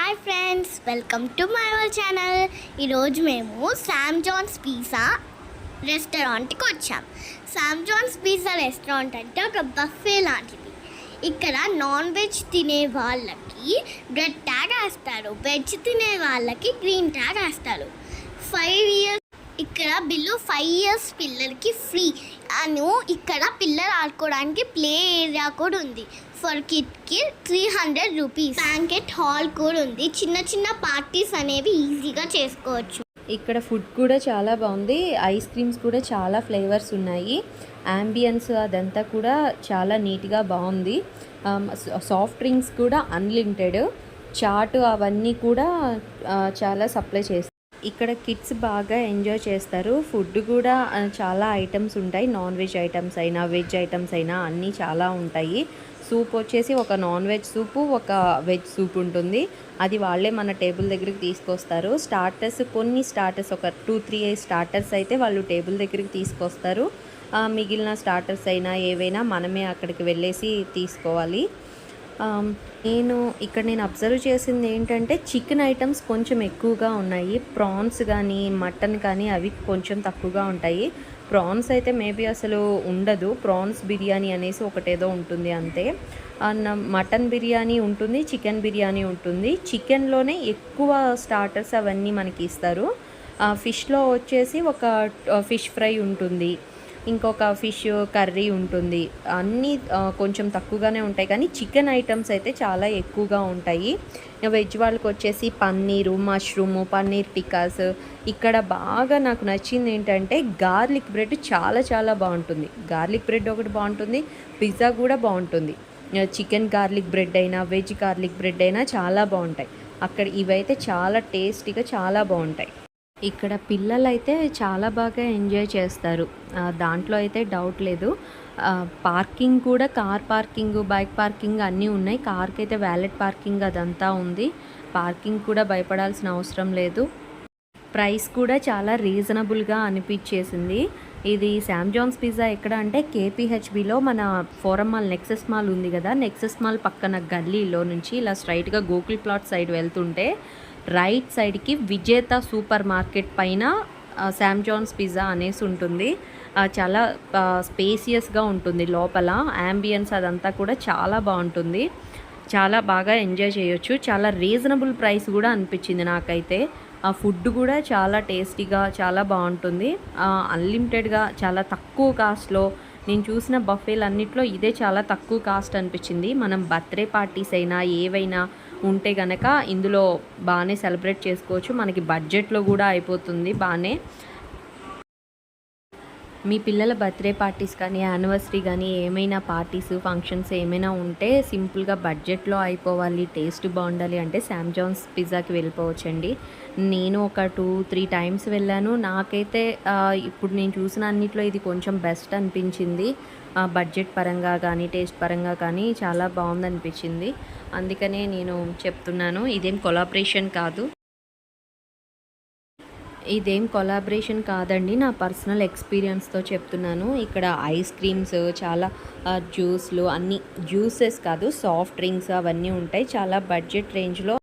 Hi friends, welcome to my our channel. ఈరోజు మేము Sam Johne's pizza రెస్టారెంట్కి వచ్చాం. శామ్ జాన్స్ పిజ్జా రెస్టారెంట్ అంటే ఒక బఫే లాంటిది. ఇక్కడ నాన్ వెజ్ తినే వాళ్ళకి రెడ్ ట్యాగ్ వేస్తారు, వెజ్ తినే వాళ్ళకి గ్రీన్ ట్యాగ్ వేస్తారు. 5 years ఇక్కడ బిల్లు 5 years పిల్లలకి ఫ్రీ. ఇక్కడ పిల్లలు ఆడుకోవడానికి ప్లే ఏరియా కూడా ఉంది. ఫర్ కిడ్కి 300 రూపీస్. బ్యాంకెట్ హాల్ కూడా ఉంది. చిన్న చిన్న పార్టీస్ అనేవి ఈజీగా చేసుకోవచ్చు. ఇక్కడ ఫుడ్ కూడా చాలా బాగుంది. ఐస్ క్రీమ్స్ కూడా చాలా ఫ్లేవర్స్ ఉన్నాయి. యాంబియన్స్ అదంతా కూడా చాలా నీట్గా బాగుంది. సాఫ్ట్ డ్రింక్స్ కూడా అన్లిమిటెడ్. చాట్ అవన్నీ కూడా చాలా సప్లై చేస్తారు. ఇక్కడ కిడ్స్ బాగా ఎంజాయ్ చేస్తారు. ఫుడ్ కూడా చాలా ఐటమ్స్ ఉంటాయి. నాన్ వెజ్ ఐటమ్స్ అయినా వెజ్ ఐటమ్స్ అయినా అన్నీ చాలా ఉంటాయి. సూప్ వచ్చేసి ఒక నాన్ వెజ్ సూపు, ఒక వెజ్ సూప్ ఉంటుంది. అది వాళ్ళే మన టేబుల్ దగ్గరికి తీసుకొస్తారు. కొన్ని స్టార్టర్స్ ఒక 2-3 స్టార్టర్స్ అయితే వాళ్ళు టేబుల్ దగ్గరికి తీసుకొస్తారు. మిగిలిన స్టార్టర్స్ అయినా ఏవైనా మనమే అక్కడికి వెళ్ళేసి తీసుకోవాలి. నేను అబ్జర్వ్ చేసింది ఏంటంటే చికెన్ ఐటమ్స్ కొంచెం ఎక్కువగా ఉన్నాయి. ప్రాన్స్ కానీ మటన్ కానీ అవి కొంచెం తక్కువగా ఉంటాయి. ప్రాన్స్ అయితే మేబీ అసలు ఉండదు. ప్రాన్స్ బిర్యానీ అనేసి ఒకటేదో ఉంటుంది అంతే. మటన్ బిర్యానీ ఉంటుంది, చికెన్ బిర్యానీ ఉంటుంది. చికెన్లోనే ఎక్కువ స్టార్టర్స్ అవన్నీ మనకి ఇస్తారు. ఫిష్లో వచ్చేసి ఒక ఫిష్ ఫ్రై ఉంటుంది, ఇంకొక ఫిష్ కర్రీ ఉంటుంది. అన్నీ కొంచెం తక్కువగానే ఉంటాయి, కానీ చికెన్ ఐటమ్స్ అయితే చాలా ఎక్కువగా ఉంటాయి. వెజ్ వాళ్ళకి వచ్చేసి పన్నీరు, మష్రూము, పన్నీర్ టిక్కాస్. ఇక్కడ బాగా నాకు నచ్చింది ఏంటంటే గార్లిక్ బ్రెడ్ చాలా చాలా బాగుంటుంది. గార్లిక్ బ్రెడ్ ఒకటి బాగుంటుంది, పిజ్జా కూడా బాగుంటుంది. చికెన్ గార్లిక్ బ్రెడ్ అయినా వెజ్ గార్లిక్ బ్రెడ్ అయినా చాలా బాగుంటాయి. అక్కడ ఇవైతే చాలా టేస్టీగా చాలా బాగుంటాయి. ఇక్కడ పిల్లలైతే చాలా బాగా ఎంజాయ్ చేస్తారు, దాంట్లో అయితే డౌట్ లేదు. పార్కింగ్ కూడా కార్ పార్కింగ్, బైక్ పార్కింగ్ అన్నీ ఉన్నాయి. కార్కి అయితే వ్యాలెట్ పార్కింగ్ అదంతా ఉంది. పార్కింగ్ కూడా భయపడాల్సిన అవసరం లేదు. ప్రైస్ కూడా చాలా రీజనబుల్గా అనిపించేసింది. ఇది శామ్ జాన్స్ పిజ్జా ఎక్కడ అంటే కేపీహెచ్బిలో మన ఫోరం మాల్ నెక్సెస్ మాల్ ఉంది కదా, నెక్సెస్ మాల్ పక్కన గల్లీలో నుంచి ఇలా స్ట్రైట్గా గోకుల్ ప్లాట్ సైడ్ వెళ్తుంటే రైట్ సైడ్కి విజేత సూపర్ మార్కెట్ పైన శామ్ జాన్స్ పిజ్జా అనేసి ఉంటుంది. చాలా స్పేసియస్గా ఉంటుంది. లోపల యాంబియన్స్ అదంతా కూడా చాలా బాగుంటుంది. చాలా బాగా ఎంజాయ్ చేయొచ్చు. చాలా రీజనబుల్ ప్రైస్ కూడా అనిపించింది నాకైతే. ఆ ఫుడ్ కూడా చాలా టేస్టీగా చాలా బాగుంటుంది. అన్లిమిటెడ్గా చాలా తక్కువ కాస్ట్లో నేను చూసిన బఫేలు అన్నిట్లో ఇదే చాలా తక్కువ కాస్ట్ అనిపించింది. మనం బర్త్డే పార్టీస్ అయినా ఏవైనా ఉంటే కనుక ఇందులో బాగానే సెలబ్రేట్ చేసుకోవచ్చు. మనకి బడ్జెట్లో కూడా అయిపోతుంది బాగానే. మీ పిల్లల బర్త్డే పార్టీస్ కానీ యానివర్సరీ కానీ ఏమైనా పార్టీస్ ఫంక్షన్స్ ఏమైనా ఉంటే సింపుల్గా బడ్జెట్లో అయిపోవాలి, టేస్ట్ బాగుండాలి అంటే శామ్ జాన్స్ పిజ్జాకి వెళ్ళిపోవచ్చండి. నేను ఒక 2-3 టైమ్స్ వెళ్ళాను. నాకైతే ఇప్పుడు నేను చూసిన అన్నిట్లో ఇది కొంచెం బెస్ట్ అనిపించింది. బడ్జెట్ పరంగా కానీ టేస్ట్ పరంగా కానీ చాలా బాగుంది అనిపించింది. అందుకనే నేను చెప్తున్నాను. ఇదేం కొలాబరేషన్ కాదండి, నా పర్సనల్ ఎక్స్పీరియన్స్తో చెప్తున్నాను. ఇక్కడ ఐస్ క్రీమ్స్, చాలా జ్యూస్లు, అన్నీ జ్యూసెస్ కాదు సాఫ్ట్ డ్రింక్స్ అవన్నీ ఉంటాయి. చాలా బడ్జెట్ రేంజ్లో